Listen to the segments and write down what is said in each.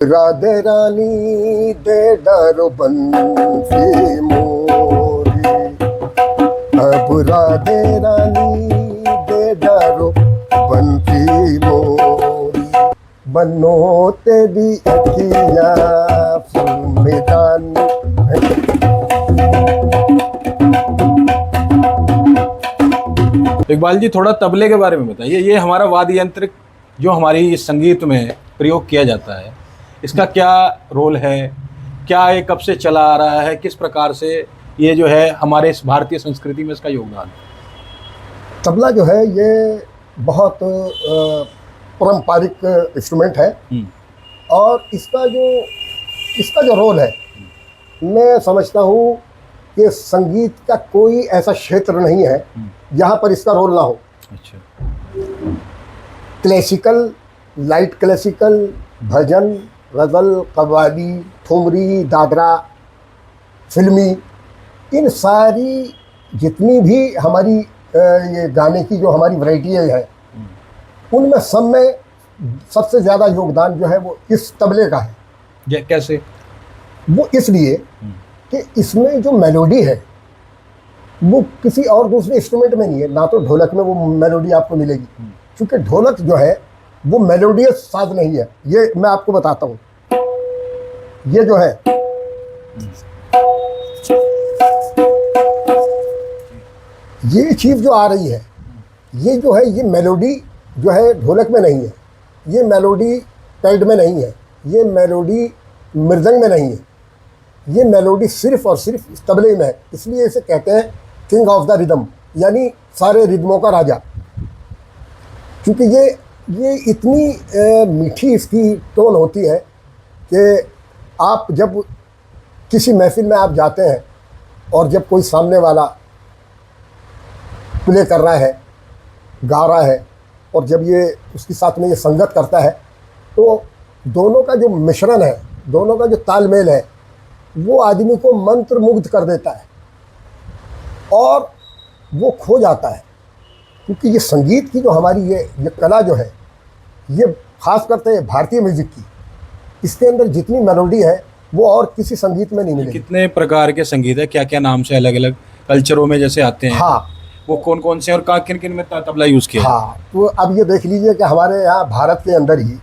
राधे रानी दे डारो बंसी मोरी, अब राधे रानी दे डारो बंसी मोरी, बनो तेरी अखियाँ फूल मैदान। इकबाल जी, थोड़ा तबले के बारे में बताइए। ये हमारा वाद्य यंत्र जो हमारी संगीत में प्रयोग किया जाता है, इसका क्या रोल है, क्या ये कब से चला आ रहा है, किस प्रकार से ये जो है हमारे इस भारतीय संस्कृति में इसका योगदान है? तबला जो है ये बहुत पारंपरिक इंस्ट्रूमेंट है और इसका जो रोल है, मैं समझता हूँ कि संगीत का कोई ऐसा क्षेत्र नहीं है जहाँ पर इसका रोल ना हो। अच्छा। क्लासिकल, लाइट क्लासिकल, भजन, गज़ल, कव्वाली, ठुमरी, दादरा, फिल्मी, इन सारी जितनी भी हमारी ये गाने की जो हमारी वैरायटी है, उनमें सब में सबसे ज़्यादा योगदान जो है वो इस तबले का है। कैसे? वो इसलिए कि इसमें जो मेलोडी है वो किसी और दूसरे इंस्ट्रूमेंट में नहीं है। ना तो ढोलक में वो मेलोडी आपको मिलेगी, क्योंकि ढोलक जो है वो मेलोडियस साज नहीं है। ये मैं आपको बताता हूँ, ये जो है ये चीज़ जो आ रही है, ये जो है ये मेलोडी जो है ढोलक में नहीं है, ये मेलोडी पैड में नहीं है, ये मेलोडी मृदंग में नहीं है, ये मेलोडी सिर्फ और सिर्फ इस तबले में है। इसलिए इसे कहते हैं किंग ऑफ द रिदम, यानी सारे रिदमों का राजा, क्योंकि ये इतनी मीठी इसकी टोन होती है कि आप जब किसी महफिल में आप जाते हैं और जब कोई सामने वाला प्ले कर रहा है, गा रहा है, और जब ये उसके साथ में ये संगत करता है, तो दोनों का जो मिश्रण है, दोनों का जो तालमेल है, वो आदमी को मंत्र मुग्ध कर देता है और वो खो जाता है। क्योंकि ये संगीत की जो हमारी ये कला जो है, ये खास करते हैं भारतीय म्यूजिक की, इसके अंदर जितनी मेलोडी है वो और किसी संगीत में नहीं मिलेगी। कितने प्रकार के संगीत है, क्या क्या नाम से अलग अलग कल्चरों में जैसे आते हैं? हाँ, वो कौन कौन से और किन किन में तबला यूज़ किया? हाँ, तो अब ये देख लीजिए कि हमारे यहाँ भारत के अंदर ही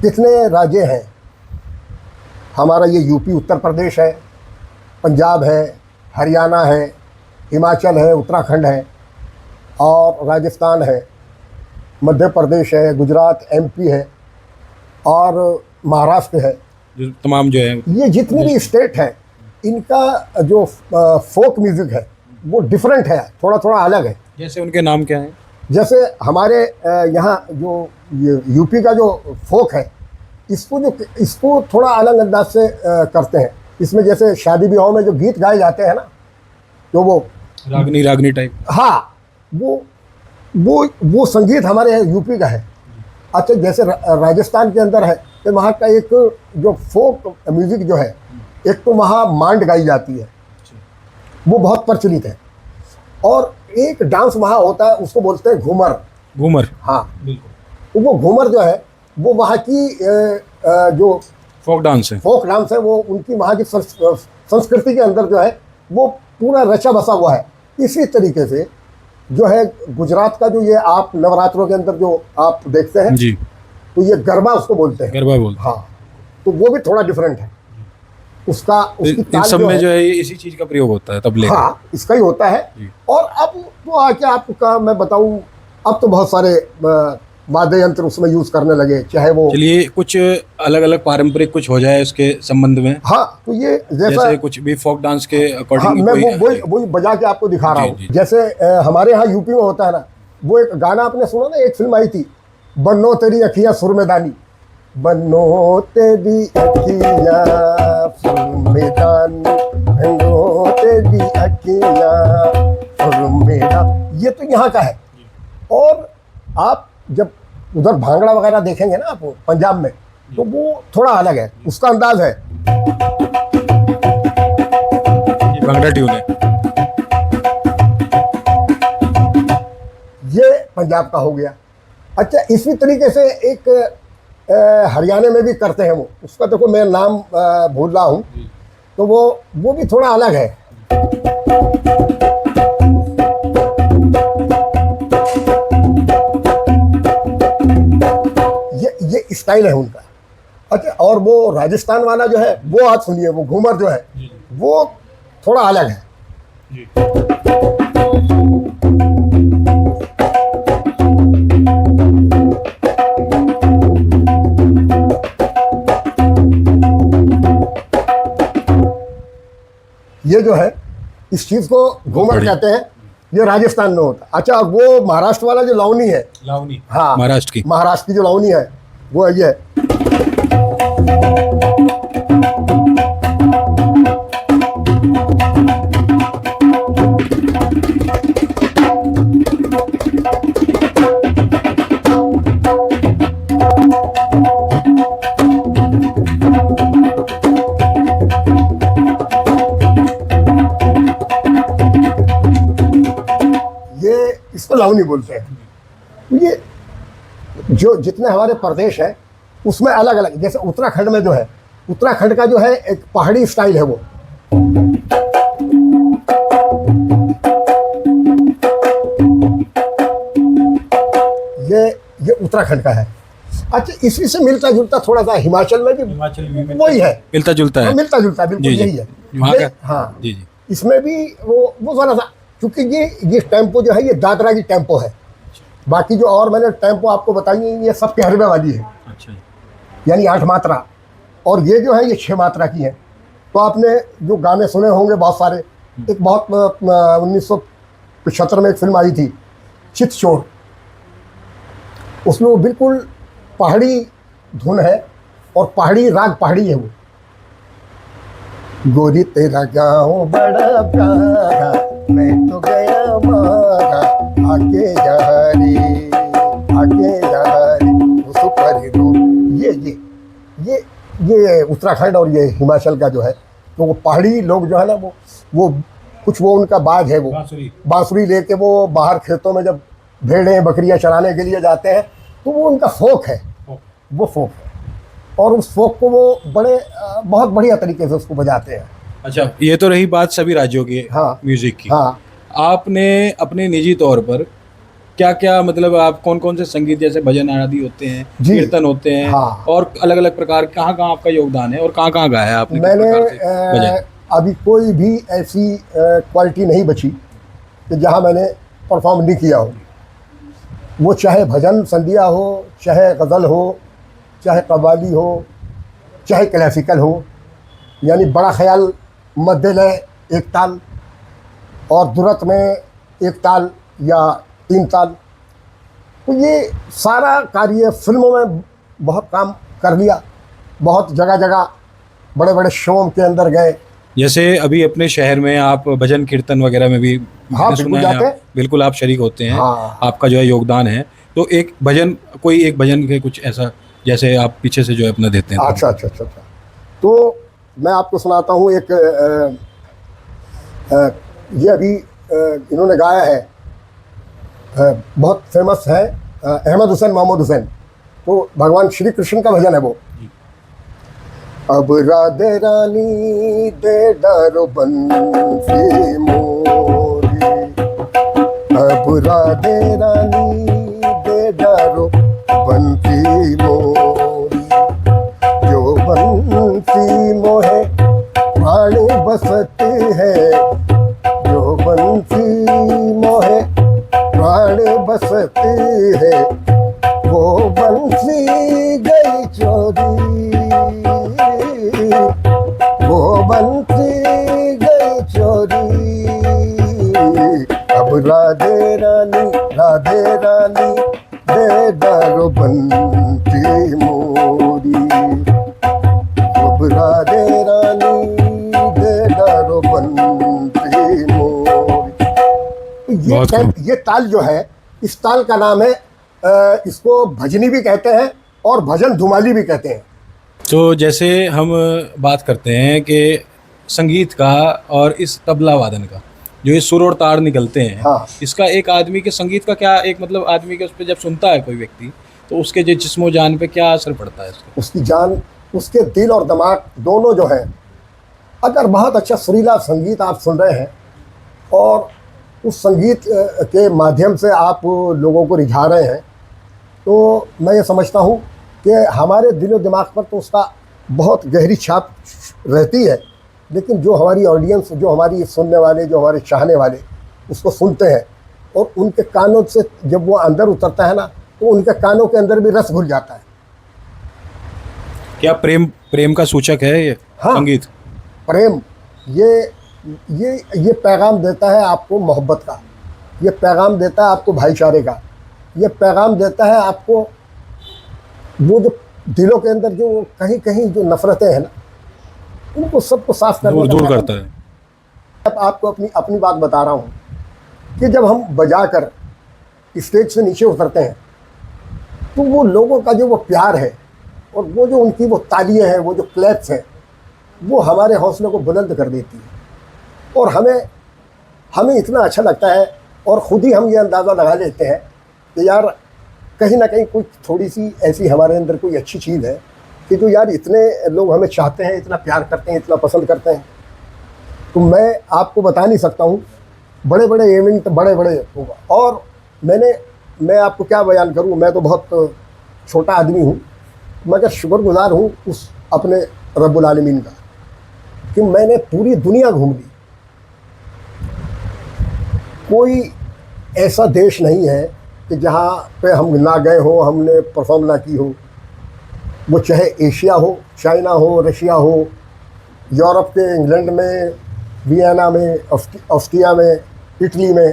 कितने राज्य हैं। हमारा ये यूपी उत्तर प्रदेश है, पंजाब है, हरियाणा है, हिमाचल है, उत्तराखंड है, और राजस्थान है, मध्य प्रदेश है, गुजरात, एमपी है, और महाराष्ट्र है। जो तमाम जो है, ये जितनी भी स्टेट है, इनका जो फोक म्यूज़िक है वो डिफरेंट है, थोड़ा थोड़ा अलग है। जैसे उनके नाम क्या हैं? जैसे हमारे यहाँ जो ये यूपी का जो फोक है, इसको थोड़ा अलग अंदाज से करते हैं। इसमें जैसे शादी ब्याहों में जो गीत गाए जाते हैं ना, तो वो रागनी टाइप। हाँ, वो संगीत हमारे यहाँ यूपी का है। अच्छा, जैसे राजस्थान के अंदर है, तो वहाँ का एक जो फोक म्यूज़िक जो है, एक तो वहाँ मांड गाई जाती है, वो बहुत प्रचलित है, और एक डांस वहाँ होता है, उसको बोलते हैं घूमर। हाँ, बिल्कुल। वो घूमर जो है वो वहाँ की जो फोक डांस है, वो उनकी वहाँ की संस्कृति के अंदर जो है वो पूरा रचा बसा हुआ है। इसी तरीके से जो है गुजरात का जो ये आप नवरात्रों के अंदर जो आप देखते हैं जी, तो ये गरबा उसको बोलते हैं। गरबा बोलते हैं। हाँ, तो वो भी थोड़ा डिफरेंट है। उसकी इन ताल सब जो में है, जो है इसी चीज़ का प्रयोग होता है, तबले का। हाँ, इसका ही होता है। और अब तो आके आपका मैं बताऊं, अब तो बहुत सारे वाद्य यंत्र उसमें यूज करने लगे, चाहे वो। चलिए, कुछ अलग अलग पारंपरिक कुछ हो जाए उसके संबंध में। हाँ, तो ये जैसे कुछ भी फोक डांस के हाँ, अकॉर्डिंग। मैं वही बजा के आपको दिखा रहा हूँ। जैसे हमारे यहाँ यूपी में होता है ना, वो एक गाना आपने सुना ना, एक फिल्म आई थी, बन्नो तेरी अखियाँ सुरमेदानी, बन्नो तेरी अखियाँ सुरमेदानी, बन्नो तेरी अखियाँ सुरमेदानी, ये तो यहाँ का है। और आप जब उधर भांगड़ा वगैरह देखेंगे ना आप पंजाब में, तो वो थोड़ा अलग है, उसका अंदाज है। ये भांगड़ा ट्यून है। ये पंजाब का हो गया। अच्छा, इसी तरीके से एक हरियाणा में भी करते हैं वो, उसका देखो मैं नाम भूल रहा हूँ, तो वो भी थोड़ा अलग है। ये स्टाइल है उनका। अच्छा, और वो राजस्थान वाला जो है वो आप सुनिए, वो घूमर जो है वो थोड़ा अलग है। ये जो है इस चीज को घूमर कहते हैं, ये राजस्थान में होता है। अच्छा, वो महाराष्ट्र वाला जो लावनी है, लावनी, हाँ, महाराष्ट्र की जो लावनी है वो ये है। इसको लावनी बोलते हैं। ये जो जितने हमारे प्रदेश है उसमें अलग अलग, जैसे उत्तराखंड में जो है, उत्तराखंड का जो है एक पहाड़ी स्टाइल है वो। ये उत्तराखंड का है। अच्छा, इसी से मिलता जुलता थोड़ा सा हिमाचल में भी वही है, मिलता जुलता है, बिल्कुल यही है। हाँ जी जी, इसमें भी वो थोड़ा सा, क्योंकि ये टेम्पो जो है ये दादरा की टेम्पो है। बाकी जो और मैंने टेम्पो आपको बताई ये सब 11वें वाली है। अच्छा, यानी 8 मात्रा, और ये जो है ये 6 मात्रा की है। तो आपने जो गाने सुने होंगे बहुत सारे, एक बहुत 1975 में एक फिल्म आई थी चितचोर, उसमें वो बिल्कुल पहाड़ी धुन है और पहाड़ी राग पहाड़ी है वो। गोरी तेरा गाँव बड़ा प्यारा, मैं तो गया मारा, आके जा रे, आके जा रे, उस पर ये उत्तराखंड और ये हिमाचल का जो है, तो वो पहाड़ी लोग जो है ना वो कुछ वो उनका बाज है, वो बांसुरी लेके वो बाहर खेतों में जब भेड़ें बकरियां चराने के लिए जाते हैं तो वो उनका फोक है, वो फोक है। और उस फोक को वो बहुत बढ़िया तरीके से उसको बजाते हैं। अच्छा, ये तो रही बात सभी राज्यों की, हाँ, म्यूजिक की। हाँ, आपने अपने निजी तौर पर क्या क्या, मतलब आप कौन कौन से संगीत, जैसे भजन आदि होते हैं, कीर्तन होते हैं, हाँ, और अलग अलग प्रकार, कहाँ कहाँ आपका योगदान है और कहाँ कहाँ गाया है आपने? मैंने अभी कोई भी ऐसी क्वालिटी नहीं बची कि जहाँ मैंने परफॉर्म नहीं किया हो। वो चाहे भजन संध्या हो, चाहे गज़ल हो, चाहे कव्वाली हो, चाहे क्लासिकल हो, यानी बड़ा ख्याल, मध्य लय, एक ताल, और दुरत में एक ताल या 3 ताल। तो ये सारा कार्य फिल्मों में बहुत काम कर लिया, बहुत जगह जगह बड़े बड़े शो के अंदर गए। जैसे अभी अपने शहर में आप भजन कीर्तन वगैरह में भी, हाँ, बिल्कुल जाते हैं, बिल्कुल आप शरीक होते हैं, हाँ, आपका जो है योगदान है। तो एक भजन, कोई एक भजन के कुछ ऐसा जैसे आप पीछे से जो है अपना देते हैं? अच्छा, तो मैं आपको सुनाता हूँ एक ये अभी इन्होंने गाया है, बहुत फेमस है, अहमद हुसैन, मोहम्मद हुसैन। तो भगवान श्री कृष्ण का भजन है वो। अब राधे रानी दे डारो बंसी मोरी, अब राधे रानी दे डारो बंसी मोरी, जो बंसी मोहे प्राण बसती है, जो बंसी मोहे प्राण बसती है, वो बंसी गई चोरी, वो बंसी गई चोरी। अब राधे रानी दे डारो बंसी मोरी, अब राधे रानी दे डारो बंसी मोरी। ये ताल जो है, इस ताल का नाम है, इसको भजनी भी कहते हैं और भजन धुमाली भी कहते हैं। तो जैसे हम बात करते हैं कि संगीत का और इस तबला वादन का, जो ये सुर और तार निकलते हैं, हाँ, इसका एक आदमी के संगीत का क्या, एक मतलब आदमी के उस पर जब सुनता है कोई व्यक्ति तो उसके जो जिस्मो जान पे क्या असर पड़ता है इसका? उसकी जान, उसके दिल और दिमाग दोनों जो है, अगर बहुत अच्छा सुरीला संगीत आप सुन रहे हैं और उस संगीत के माध्यम से आप लोगों को रिझा रहे हैं, तो मैं ये समझता हूँ कि हमारे दिल और दिमाग पर तो उसका बहुत गहरी छाप रहती है, लेकिन जो हमारी ऑडियंस, जो हमारी सुनने वाले, जो हमारे चाहने वाले उसको सुनते हैं और उनके कानों से जब वो अंदर उतरता है ना, तो उनके कानों के अंदर भी रस घुल जाता है। क्या प्रेम का सूचक है ये हाँ। संगीत? प्रेम, ये पैगाम देता है आपको मोहब्बत का, ये पैगाम देता है आपको भाईचारे का, ये पैगाम देता है आपको वो जो दिलों के अंदर जो कहीं कहीं जो नफरतें हैं ना, उनको सबको साफ करने दूर का करता है। अब आपको अपनी बात बता रहा हूँ कि जब हम बजाकर स्टेज से नीचे उतरते हैं, तो वो लोगों का जो वो प्यार है और वो जो उनकी वो तालियां हैं, वो जो क्लैप्स हैं, वो हमारे हौसले को बुलंद कर देती है और हमें इतना अच्छा लगता है और ख़ुद ही हम ये अंदाज़ा लगा लेते हैं कि यार कहीं ना कहीं कुछ थोड़ी सी ऐसी हमारे अंदर कोई अच्छी चीज़ है कि जो यार इतने लोग हमें चाहते हैं, इतना प्यार करते हैं, इतना पसंद करते हैं। तो मैं आपको बता नहीं सकता हूँ, बड़े बड़े इवेंट, बड़े बड़े होगा। और मैं आपको क्या बयान करूँ, मैं तो बहुत छोटा आदमी हूँ, मगर शुक्रगुज़ार हूँ उस अपने रब्बुल आलमीन का कि मैंने पूरी दुनिया घूम ली। कोई ऐसा देश नहीं है कि जहाँ पे हम ना गए हो, हमने परफॉर्म ना की हो, वो चाहे एशिया हो, चाइना हो, रशिया हो, यूरोप के इंग्लैंड में, वियना में, ऑस्ट्रिया में, इटली में,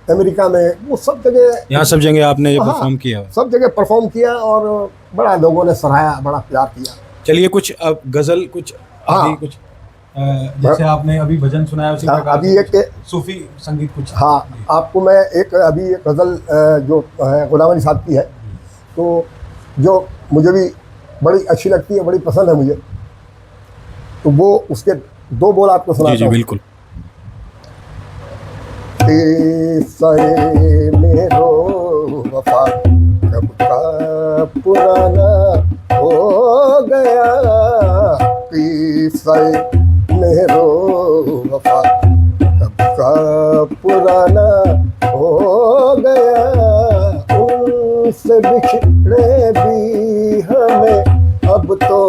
अमेरिका में, वो सब जगह, यहाँ सब जगह आपने ये हाँ, परफॉर्म किया? सब जगह परफॉर्म किया और बड़ा लोगों ने सराहा, बड़ा प्यार किया। चलिए कुछ अब गज़ल, कुछ हाँ। अभी कुछ जैसे आपने अभी भजन सुनाया उसी हाँ, प्रकार अभी से एक कुछ सूफी संगीत कुछ। हाँ, आपको मैं अभी एक गज़ल जो है गुलाम अली साहब की है, तो जो मुझे भी बड़ी अच्छी लगती है, बड़ी पसंद है मुझे, तो वो उसके 2 बोल आपको सुनाता हूँ। जी बिल्कुल। मेरो वफा कब का पुराना हो गया, मेरो वफा कब का पुराना हो गया, उनसे बिछड़े भी हमें अब तो